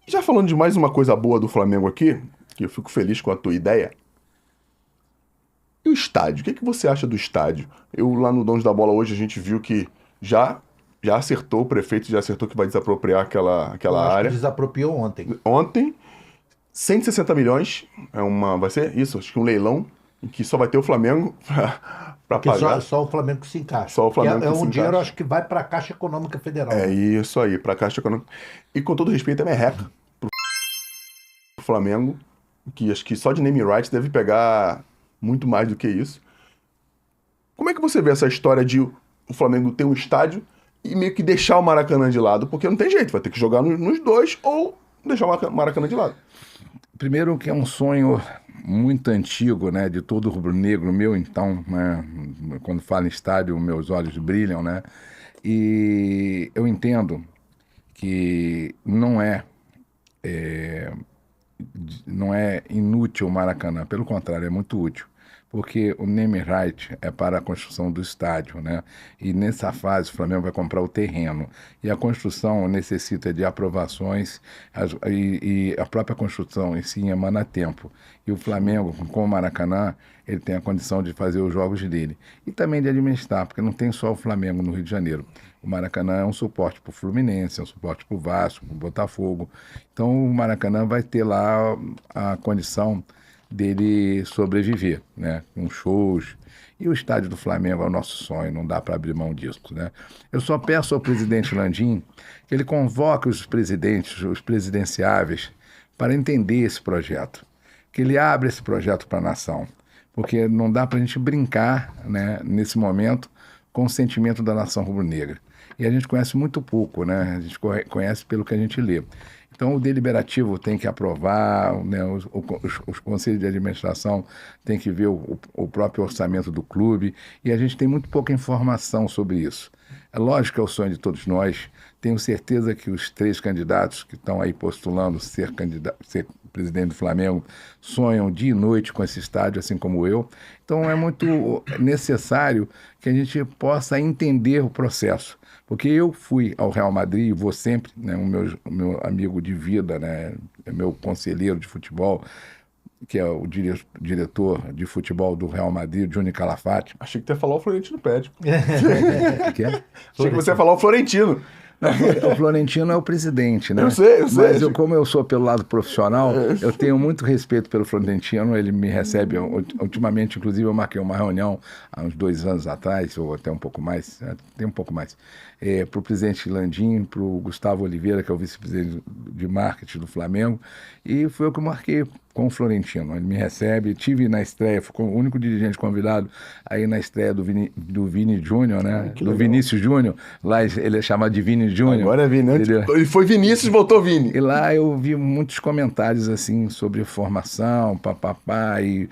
Já falando de mais uma coisa boa do Flamengo aqui, que eu fico feliz com a tua ideia. E o estádio? O que você acha do estádio? Eu lá no Donos da Bola hoje a gente viu que já já acertou, o prefeito já acertou que vai desapropriar Eu aquela acho que área. desapropriou ontem. Ontem, 160 milhões, vai ser isso, acho que um leilão, em que só vai ter o Flamengo para Porque só, pagar, só o Flamengo que se encaixa. só o Porque Flamengo é que se um dinheiro, encaixa. acho que vai para a Caixa Econômica Federal, É né? isso aí, para a Caixa Econômica. E com todo respeito, é merreca pro Flamengo, que acho que só de name rights deve pegar muito mais do que isso. Como é que você vê essa história de o Flamengo ter um estádio e meio que deixar o Maracanã de lado? Porque não tem jeito, vai ter que jogar nos dois ou deixar o Maracanã de lado. Primeiro que é um sonho muito antigo, né, de todo rubro-negro meu, então, né, quando falo em estádio, meus olhos brilham, né, e eu entendo que não é inútil o Maracanã, pelo contrário, é muito útil, porque o name right é para a construção do estádio, né? E nessa fase o Flamengo vai comprar o terreno. E a construção necessita de aprovações e a própria construção em si emana tempo. E o Flamengo, com o Maracanã, ele tem a condição de fazer os jogos dele. E também de administrar, porque não tem só o Flamengo no Rio de Janeiro. O Maracanã é um suporte para o Fluminense, é um suporte para o Vasco, para o Botafogo. Então o Maracanã vai ter lá a condição dele sobreviver, né? Com shows. E o estádio do Flamengo é o nosso sonho, não dá para abrir mão disso, né? Eu só peço ao presidente Landim que ele convoque os presidentes, os presidenciáveis, para entender esse projeto, que ele abra esse projeto para a nação, porque não dá para a gente brincar, né, nesse momento com o sentimento da nação rubro-negra. E a gente conhece muito pouco, né? A gente conhece pelo que a gente lê. Então, o deliberativo tem que aprovar, né, os conselhos de administração têm que ver o próprio orçamento do clube, e a gente tem muito pouca informação sobre isso. É lógico que é o sonho de todos nós. Tenho certeza que os três candidatos que estão aí postulando ser presidente do Flamengo sonham dia e noite com esse estádio, assim como eu. Então, é muito necessário que a gente possa entender o processo. Porque eu fui ao Real Madrid e vou sempre, né, o meu amigo de vida, né, é meu conselheiro de futebol, que é o diretor de futebol do Real Madrid, Johnny Calafate. Achei que tu ia falar o Florentino Pérez. Que é? Achei que você ia falar o Florentino. O Florentino é o presidente, né? Eu sei, eu sei. Mas como eu sou pelo lado profissional, eu tenho muito respeito pelo Florentino. Ele me recebe, ultimamente, inclusive, eu marquei uma reunião há uns 2 anos atrás, ou até um pouco mais, tem um pouco mais, para o presidente Landim, para o Gustavo Oliveira, que é o vice-presidente de marketing do Flamengo, e foi eu que marquei com o Florentino. Ele me recebe, tive na estreia, fui o único dirigente convidado aí na estreia do Vini Júnior, né? Que Do legal. Vinícius Júnior. Lá ele é chamado de Vini Júnior. Agora é Vini. Entendeu? Ele foi Vinícius, voltou Vini. E lá eu vi muitos comentários assim sobre formação, papapá, e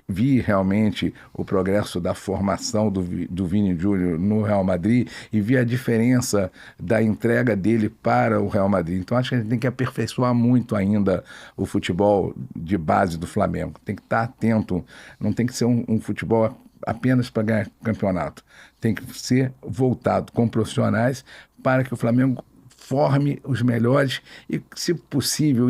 vi realmente o progresso da formação do Vini Júnior no Real Madrid e vi a diferença da entrega dele para o Real Madrid. Então acho que a gente tem que aperfeiçoar muito ainda o futebol de base do Flamengo. Tem que estar atento, não tem que ser um futebol apenas para ganhar campeonato. Tem que ser voltado com profissionais para que o Flamengo forme os melhores e, se possível,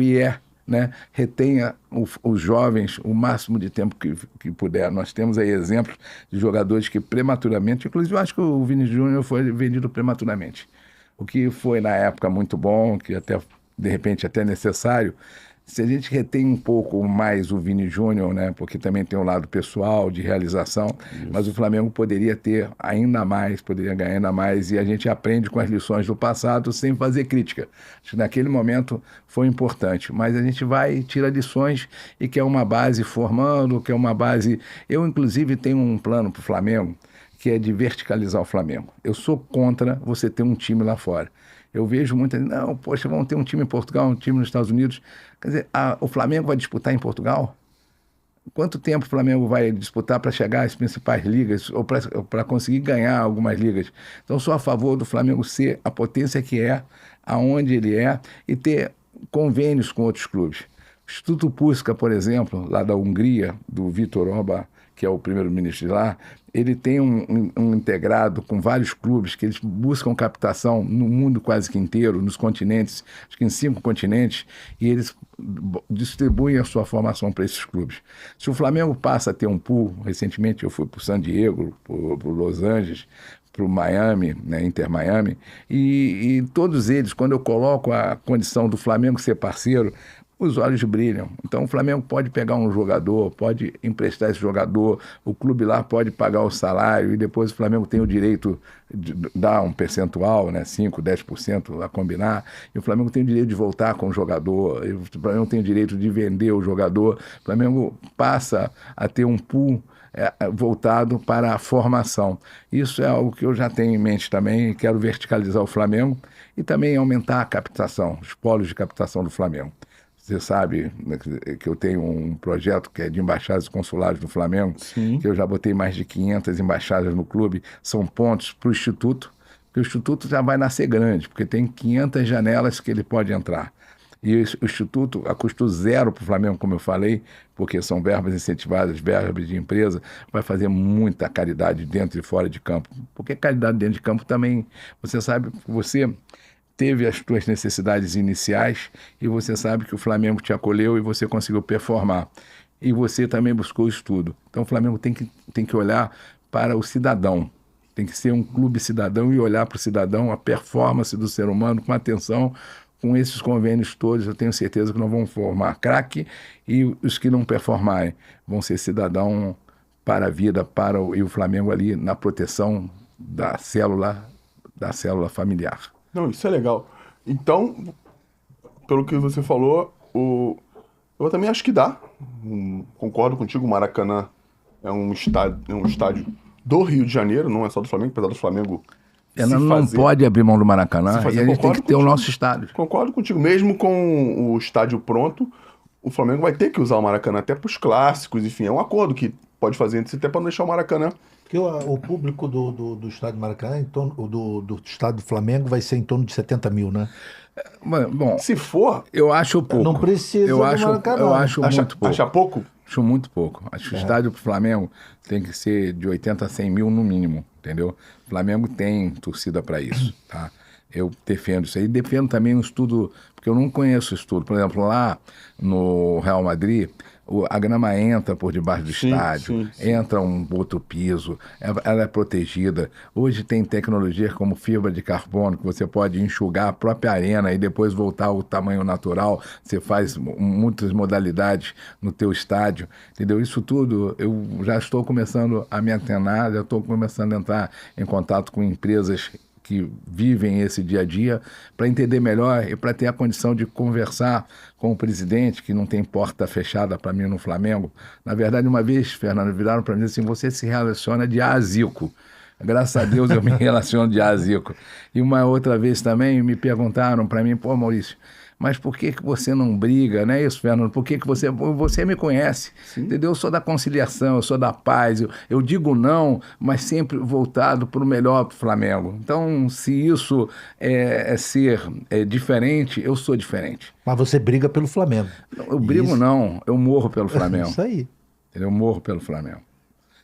né, retenha os jovens o máximo de tempo que puder. Nós temos aí exemplos de jogadores que prematuramente, inclusive eu acho que o Vini Júnior foi vendido prematuramente, o que foi na época muito bom, que até de repente até necessário. Se a gente retém um pouco mais o Vini Júnior, né, porque também tem um lado pessoal de realização, mas o Flamengo poderia ter ainda mais, poderia ganhar ainda mais, e a gente aprende com as lições do passado sem fazer crítica. Acho que naquele momento foi importante, mas a gente vai, tira lições e quer uma base formando, quer uma base... Eu, inclusive, tenho um plano para o Flamengo, que é de verticalizar o Flamengo. Eu sou contra você ter um time lá fora. Eu vejo muita gente, não, poxa, vamos ter um time em Portugal, um time nos Estados Unidos. Quer dizer, o Flamengo vai disputar em Portugal? Quanto tempo o Flamengo vai disputar para chegar às principais ligas ou para conseguir ganhar algumas ligas? Então, sou a favor do Flamengo ser a potência que é, aonde ele é, e ter convênios com outros clubes. Instituto Puskás, por exemplo, lá da Hungria, do Viktor Orbán, que é o primeiro-ministro de lá, ele tem um integrado com vários clubes que eles buscam captação no mundo quase que inteiro, nos continentes, acho que em 5 continentes, e eles distribuem a sua formação para esses clubes. Se o Flamengo passa a ter um pool, recentemente eu fui para o San Diego, para Los Angeles, para o Miami, né, Inter Miami, e todos eles, quando eu coloco a condição do Flamengo ser parceiro, os olhos brilham. Então o Flamengo pode pegar um jogador, pode emprestar esse jogador, o clube lá pode pagar o salário e depois o Flamengo tem o direito de dar um percentual, né, 5%, 10% a combinar, e o Flamengo tem o direito de voltar com o jogador, e o Flamengo tem o direito de vender o jogador, o Flamengo passa a ter um pool voltado para a formação. Isso é algo que eu já tenho em mente também, quero verticalizar o Flamengo e também aumentar a captação, os polos de captação do Flamengo. Você sabe que eu tenho um projeto que é de embaixadas consulares do Flamengo, Sim. que eu já botei mais de 500 embaixadas no clube, são pontos para o Instituto, porque o Instituto já vai nascer grande, porque tem 500 janelas que ele pode entrar. E o Instituto, a custo zero para o Flamengo, como eu falei, porque são verbas incentivadas, verbas de empresa, vai fazer muita caridade dentro e fora de campo. Porque caridade dentro de campo também, você sabe, você teve as suas necessidades iniciais e você sabe que o Flamengo te acolheu e você conseguiu performar. E você também buscou estudo. Então o Flamengo tem que olhar para o cidadão. Tem que ser um clube cidadão e olhar para o cidadão, a performance do ser humano com atenção. Com esses convênios todos, eu tenho certeza que nós vamos formar craque e os que não performarem vão ser cidadão para a vida, e o Flamengo ali na proteção da célula familiar. Não, isso é legal. Então, pelo que você falou, eu também acho que dá. Concordo contigo, o Maracanã é um estádio do Rio de Janeiro, não é só do Flamengo, apesar do Flamengo não pode abrir mão do Maracanã e a gente tem que ter o nosso estádio. Concordo contigo. Mesmo com o estádio pronto, o Flamengo vai ter que usar o Maracanã até para os clássicos, enfim, é um acordo que pode fazer entre si até para não deixar o Maracanã. Porque o público do estádio do Maracanã, do estádio do Flamengo, vai ser em torno de 70 mil, né? Bom, se for, eu acho pouco. Não precisa do Maracanã. Eu acho muito pouco. Acha pouco? Acho muito pouco. Acho que o estádio pro Flamengo tem que ser de 80 a 100 mil no mínimo, entendeu? O Flamengo tem torcida para isso, tá? Eu defendo isso aí. Defendo também um estudo, porque eu não conheço o estudo. Por exemplo, lá no Real Madrid, a grama entra por debaixo do estádio, entra um outro piso, ela é protegida. Hoje tem tecnologia como fibra de carbono, que você pode enxugar a própria arena e depois voltar ao tamanho natural. Você faz muitas modalidades no teu estádio, entendeu? Isso tudo eu já estou começando a me antenar, já estou começando a entrar em contato com empresas que vivem esse dia a dia, para entender melhor e para ter a condição de conversar com o presidente, que não tem porta fechada para mim no Flamengo. Na verdade, uma vez, Fernando, viraram para mim assim, você se relaciona de A a Zico. Graças a Deus eu me relaciono de A a Zico. E uma outra vez também me perguntaram para mim, pô, Maurício, mas por que você não briga, não é isso, Fernando? Por que você me conhece, entendeu? Eu sou da conciliação, eu sou da paz, eu digo não, mas sempre voltado para o melhor para o Flamengo. Então, se isso é ser diferente, eu sou diferente. Mas você briga pelo Flamengo. Eu brigo não, eu morro pelo Flamengo. Isso aí. Eu morro pelo Flamengo.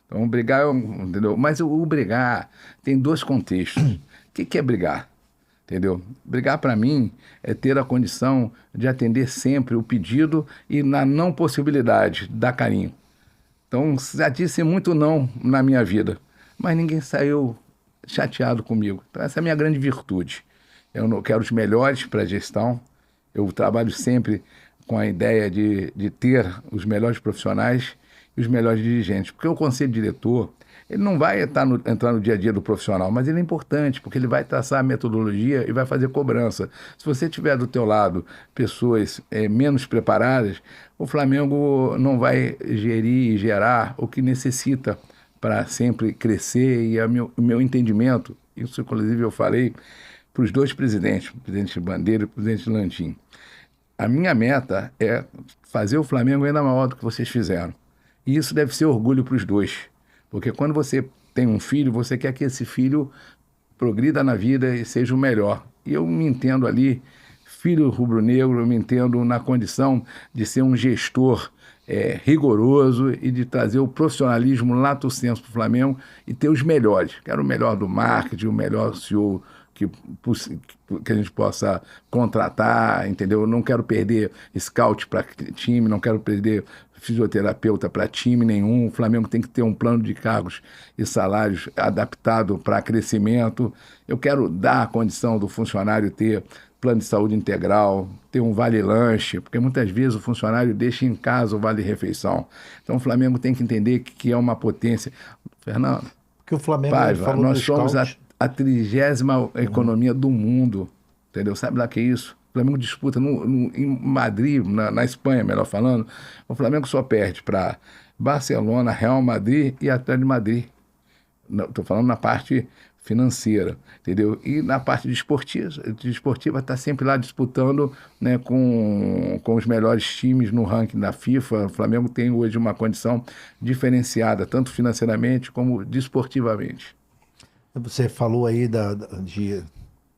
Então, brigar, entendeu? Mas o brigar tem 2 contextos. O que é brigar? Entendeu? Brigar para mim é ter a condição de atender sempre o pedido e na não possibilidade, dar carinho. Então, já disse muito não na minha vida, mas ninguém saiu chateado comigo. Então, essa é a minha grande virtude. Eu não quero os melhores para a gestão, eu trabalho sempre com a ideia de ter os melhores profissionais e os melhores dirigentes, porque o conselho diretor, ele não vai entrar no dia a dia do profissional, mas ele é importante, porque ele vai traçar a metodologia e vai fazer cobrança. Se você tiver do teu lado pessoas menos preparadas, o Flamengo não vai gerir e gerar o que necessita para sempre crescer. E o meu entendimento, isso inclusive eu falei para os 2 presidentes, o presidente Bandeira e o presidente Landim. A minha meta é fazer o Flamengo ainda maior do que vocês fizeram. E isso deve ser orgulho para os 2. Porque quando você tem um filho, você quer que esse filho progrida na vida e seja o melhor. E eu me entendo ali filho rubro-negro, eu me entendo na condição de ser um gestor rigoroso e de trazer o profissionalismo lato sensu para o Flamengo e ter os melhores. Quero o melhor do marketing, o melhor CEO que a gente possa contratar, entendeu? Eu não quero perder scout para time, não quero perder fisioterapeuta para time nenhum. O Flamengo tem que ter um plano de cargos e salários adaptado para crescimento. Eu quero dar a condição do funcionário ter plano de saúde integral, ter um vale-lanche, porque muitas vezes o funcionário deixa em casa o vale-refeição. Então o Flamengo tem que entender que é uma potência. Fernando, Porque o Flamengo Paiva, falou nós do somos scout. a 30ª economia do mundo, entendeu? Sabe lá que é isso? O Flamengo disputa em Madrid, na Espanha, melhor falando, o Flamengo só perde para Barcelona, Real Madrid e Atlético de Madrid. Estou falando na parte financeira, entendeu? E na parte desportiva está sempre lá disputando, né, com os melhores times no ranking da FIFA. O Flamengo tem hoje uma condição diferenciada, tanto financeiramente como desportivamente. Você falou aí de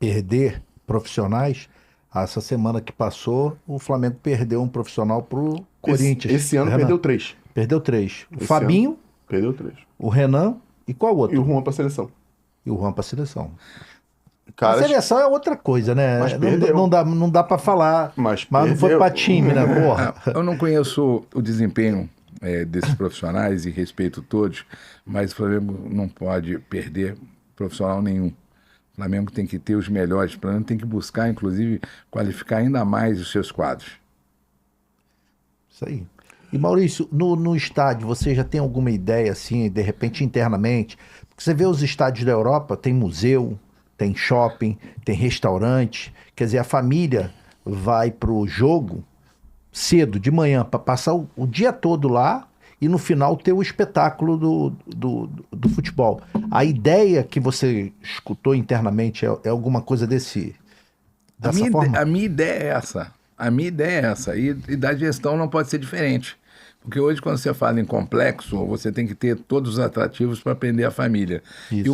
perder profissionais. Essa semana que passou, o Flamengo perdeu um profissional pro Corinthians. Esse ano Renan. perdeu 3. Perdeu 3. O Esse Fabinho, Perdeu 3. o Renan e qual E outro? o Juan pra seleção. E o Juan pra seleção. A Cara, seleção é outra coisa, né? Mas Não, perdeu. não dá pra falar. Mas não foi perdeu. pra time, né, porra? Eu não conheço o desempenho desses profissionais e respeito todos, mas o Flamengo não pode perder profissional nenhum. O Flamengo tem que ter os melhores, o Flamengo tem que buscar, inclusive, qualificar ainda mais os seus quadros. Isso aí. E Maurício, no estádio, você já tem alguma ideia, assim, de repente internamente? Porque você vê os estádios da Europa, tem museu, tem shopping, tem restaurante. Quer dizer, a família vai pro jogo cedo, de manhã, para passar o dia todo lá e no final ter o espetáculo do futebol. A ideia que você escutou internamente é alguma coisa dessa forma? A minha ideia é essa. A minha ideia é essa. E da gestão não pode ser diferente. Porque hoje, quando você fala em complexo, você tem que ter todos os atrativos para prender a família. Isso. E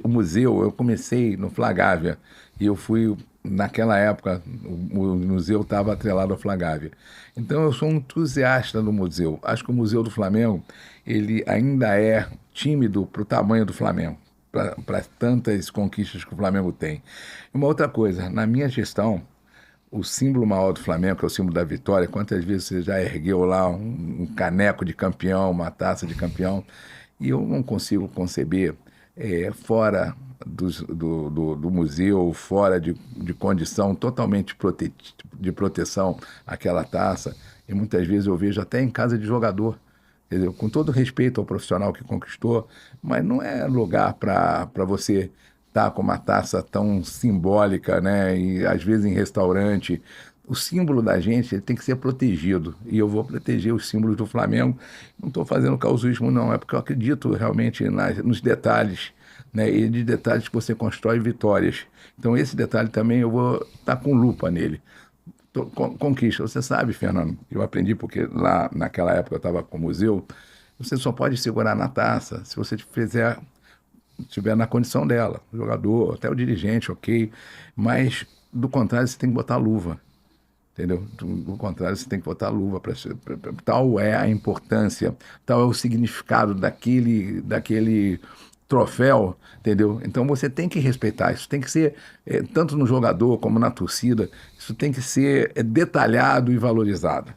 o museu, eu comecei no Flagávia. E eu fui, naquela época, o museu estava atrelado ao Flagávia. Então, eu sou um entusiasta do museu. Acho que o Museu do Flamengo, ele ainda é tímido para o tamanho do Flamengo, para tantas conquistas que o Flamengo tem. E uma outra coisa, na minha gestão, o símbolo maior do Flamengo, que é o símbolo da vitória, quantas vezes você já ergueu lá um caneco de campeão, uma taça de campeão, e eu não consigo conceber fora do museu, fora de condição totalmente de proteção aquela taça, e muitas vezes eu vejo até em casa de jogador, entendeu? Com todo respeito ao profissional que conquistou, mas não é lugar para você estar com uma taça tão simbólica, né? E às vezes em restaurante. O símbolo da gente ele tem que ser protegido. E eu vou proteger os símbolos do Flamengo. Não estou fazendo causismo, não. É porque eu acredito realmente nos detalhes, né? E de detalhes que você constrói vitórias. Então esse detalhe também eu vou estar com lupa nele. Conquista. Você sabe, Fernando, eu aprendi porque lá naquela época eu estava com o museu, você só pode segurar na taça se você estiver na condição dela, o jogador, até o dirigente, ok, mas do contrário você tem que botar luva, entendeu? Do contrário você tem que botar luva, tal é a importância, tal é o significado daquele troféu, entendeu? Então você tem que respeitar, isso tem que ser, tanto no jogador como na torcida, isso tem que ser detalhado e valorizado.